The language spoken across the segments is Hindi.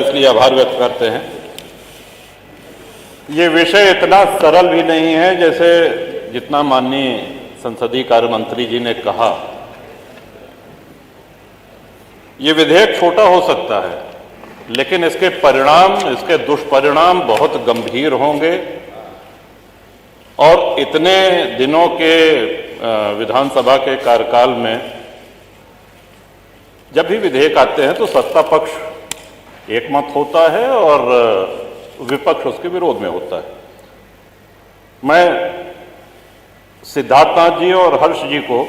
इसलिए आभार व्यक्त करते हैं। ये विषय इतना सरल भी नहीं है जैसे जितना माननीय संसदीय कार्य मंत्री जी ने कहा। ये विधेयक छोटा हो सकता है, लेकिन इसके परिणाम, इसके दुष्परिणाम बहुत गंभीर होंगे। और इतने दिनों के विधानसभा के कार्यकाल में जब भी विधेयक आते हैं तो सत्ता पक्ष एकमत होता है और विपक्ष उसके विरोध में होता है। मैं सिद्धार्थनाथ जी और हर्ष जी को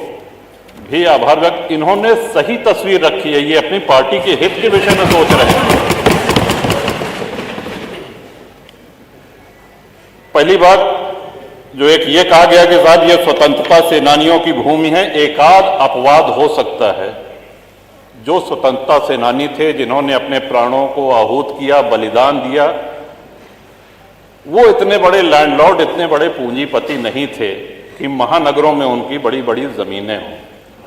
भी आभार व्यक्त, इन्होंने सही तस्वीर रखी है। ये अपनी पार्टी के हित के विषय में सोच रहे हैं। पहली बात जो एक ये कहा गया कि साहब ये स्वतंत्रता सेनानियों की भूमि है, एकाध अपवाद हो सकता है। जो स्वतंत्रता सेनानी थे, जिन्होंने अपने प्राणों को आहूत किया, बलिदान दिया, वो इतने बड़े लैंडलॉर्ड, इतने बड़े पूंजीपति नहीं थे कि महानगरों में उनकी बड़ी बड़ी जमीनें हों।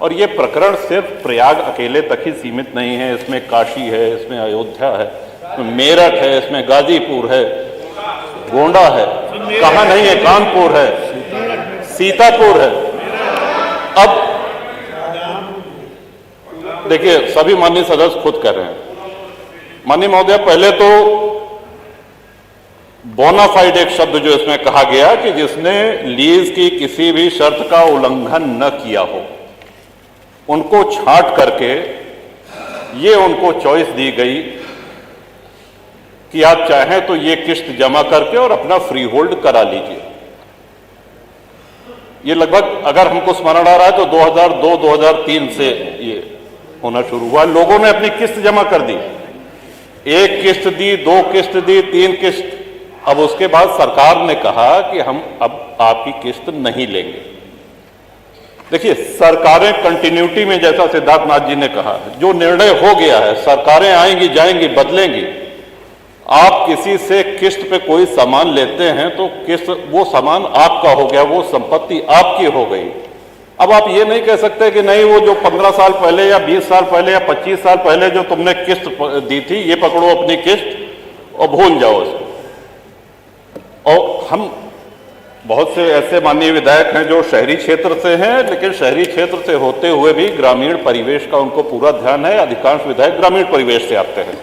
और ये प्रकरण सिर्फ प्रयाग अकेले तक ही सीमित नहीं है। इसमें काशी है, इसमें अयोध्या है, इसमें मेरठ है, इसमें गाजीपुर है, गोंडा है, कहाँ नहीं है, कानपुर है, सीतापुर है। अब देखिए, सभी माननीय सदस्य खुद कर रहे हैं। माननीय महोदय, पहले तो बोनाफाइड एक शब्द जो इसमें कहा गया कि जिसने लीज की किसी भी शर्त का उल्लंघन न किया हो, उनको छांट करके ये उनको चॉइस दी गई कि आप चाहें तो ये किस्त जमा करके और अपना फ्री होल्ड करा लीजिए। ये लगभग, अगर हमको स्मरण आ रहा है तो 2002-2003 से ये होना शुरू हुआ। लोगों ने अपनी किस्त जमा कर दी, एक किस्त दी, दो किस्त दी, तीन किस्त। अब उसके बाद सरकार ने कहा कि हम अब आपकी किस्त नहीं लेंगे। देखिए, सरकारें कंटिन्यूटी में, जैसा सिद्धार्थनाथ जी ने कहा, जो निर्णय हो गया है, सरकारें आएंगी जाएंगी, बदलेंगी। आप किसी से किस्त पे कोई सामान लेते हैं तो किस्त, वो सामान आपका हो गया, वो संपत्ति आपकी हो गई। अब आप ये नहीं कह सकते कि नहीं, वो जो 15 साल पहले या 20 साल पहले या 25 साल पहले जो तुमने किस्त दी थी, ये पकड़ो अपनी किस्त और भूल जाओ इसको। और हम बहुत से ऐसे माननीय विधायक हैं जो शहरी क्षेत्र से हैं, लेकिन शहरी क्षेत्र से होते हुए भी ग्रामीण परिवेश का उनको पूरा ध्यान है। अधिकांश विधायक ग्रामीण परिवेश से आते हैं।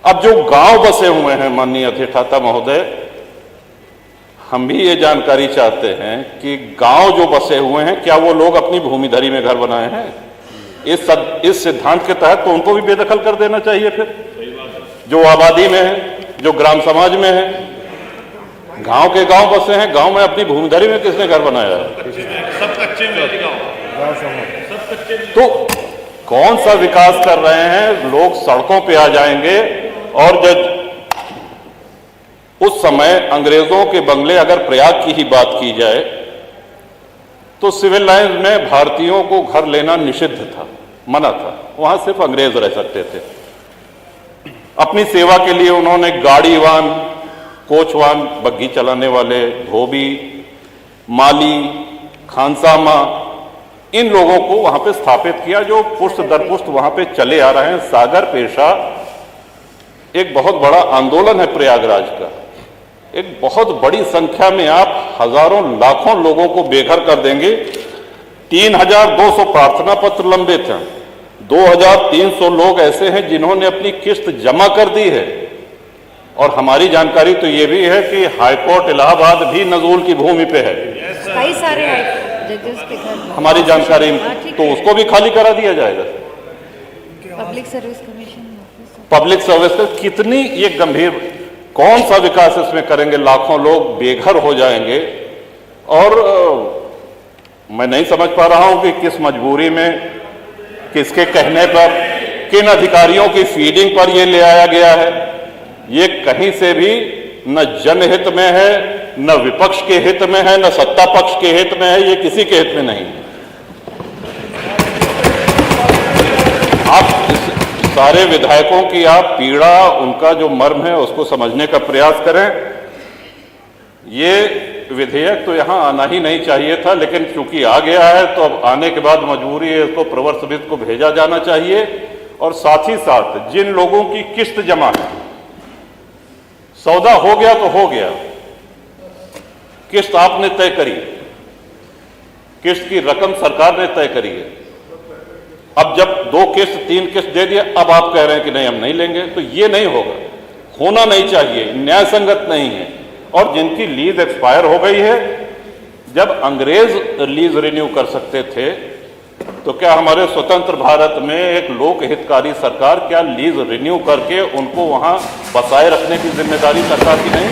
अब जो गांव बसे हुए हैं, माननीय अधिष्ठाता महोदय, हम भी ये जानकारी चाहते हैं कि गांव जो बसे हुए हैं, क्या वो लोग अपनी भूमिधरी में घर बनाए हैं? इस सिद्धांत के तहत तो उनको भी बेदखल कर देना चाहिए। फिर जो आबादी में है, जो ग्राम समाज में है, गांव के गांव बसे हैं, गांव में अपनी भूमिधरी में किसने घर बनाया है? सब कच्चे में गांव। तो कौन सा विकास कर रहे हैं? लोग सड़कों पे आ जाएंगे। और जब उस समय अंग्रेजों के बंगले, अगर प्रयाग की ही बात की जाए, तो सिविल लाइंस में भारतीयों को घर लेना निषिद्ध था, मना था। वहां सिर्फ अंग्रेज रह सकते थे। अपनी सेवा के लिए उन्होंने गाड़ीवान, कोचवान, बग्घी चलाने वाले, धोबी, माली, खानसामा, इन लोगों को वहां पे स्थापित किया, जो पुष्ट दर पुष्ट वहां पे चले आ रहे हैं। सागर पेशा एक बहुत बड़ा आंदोलन है प्रयागराज का। एक बहुत बड़ी संख्या में आप हजारों लाखों लोगों को बेघर कर देंगे। 3200 प्रार्थना पत्र लंबित हैं। 2300 लोग ऐसे हैं जिन्होंने अपनी किस्त जमा कर दी है। और हमारी जानकारी तो ये भी है कि हाईकोर्ट इलाहाबाद भी नजूल की भूमि पे है। कई सारे जजेस के घर, हमारी जानकारी, तो उसको भी खाली करा दिया जाएगा। Public service commission, public service का कितनी ये गंभीर, कौन सा विकास इसमें करेंगे? लाखों लोग बेघर हो जाएंगे। और मैं नहीं समझ पा रहा हूं कि किस मजबूरी में, किसके कहने पर, किन अधिकारियों की फीडिंग पर ये ले आया गया है। ये कहीं से भी न जनहित में है, न विपक्ष के हित में है, न सत्ता पक्ष के हित में है। ये किसी के हित में नहीं है। आप सारे विधायकों की आप पीड़ा, उनका जो मर्म है, उसको समझने का प्रयास करें। ये विधेयक तो यहां आना ही नहीं चाहिए था, लेकिन चूंकि आ गया है तो अब आने के बाद मजबूरी है, इसको प्रवर समिति को भेजा जाना चाहिए और साथ ही साथ जिन लोगों की किस्त जमा है, सौदा हो गया तो हो गया, किस्त आपने तय करी, किस्त की रकम सरकार ने तय करी है, अब जब 2 किस्त 3 किस्त दे दिया, अब आप कह रहे हैं कि नहीं हम नहीं लेंगे, तो ये नहीं होगा, होना नहीं चाहिए, न्याय संगत नहीं है। और जिनकी लीज एक्सपायर हो गई है, जब अंग्रेज लीज रिन्यू कर सकते थे, तो क्या हमारे स्वतंत्र भारत में एक लोक हितकारी सरकार क्या लीज रिन्यू करके उनको वहां बसाए रखने की जिम्मेदारी सरकार की नहीं?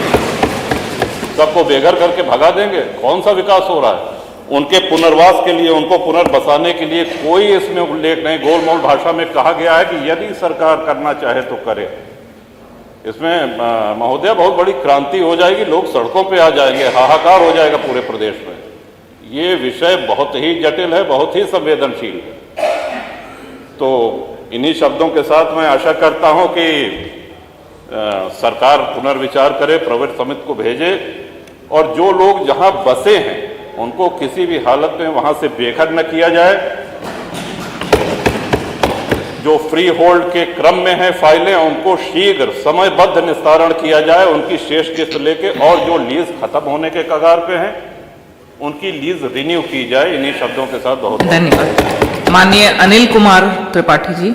सबको बेघर करके भगा देंगे? कौन सा विकास हो रहा है? उनके पुनर्वास के लिए, उनको पुनर्बसाने के लिए कोई इसमें उल्लेख नहीं। गोलमोल भाषा में कहा गया है कि यदि सरकार करना चाहे तो करे। इसमें महोदय बहुत बड़ी क्रांति हो जाएगी, लोग सड़कों पे आ जाएंगे, हाहाकार हो जाएगा पूरे प्रदेश में। ये विषय बहुत ही जटिल है, बहुत ही संवेदनशील है। तो इन्हीं शब्दों के साथ मैं आशा करता हूं कि सरकार पुनर्विचार करे, प्रवर समिति को भेजे, और जो लोग जहां बसे हैं उनको किसी भी हालत में वहां से बेघर न किया जाए। जो फ्री होल्ड के क्रम में है फाइलें, उनको शीघ्र समयबद्ध निस्तारण किया जाए, उनकी शेष किस्त लेके, और जो लीज खत्म होने के कगार पे हैं उनकी लीज रिन्यू की जाए। इन्हीं शब्दों के साथ बहुत धन्यवाद। माननीय अनिल कुमार त्रिपाठी जी।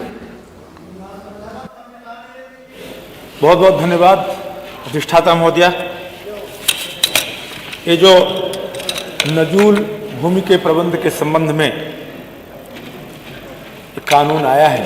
बहुत बहुत धन्यवाद अधिष्ठाता महोदया। ये जो नजूल भूमि के प्रबंध के संबंध में कानून आया है,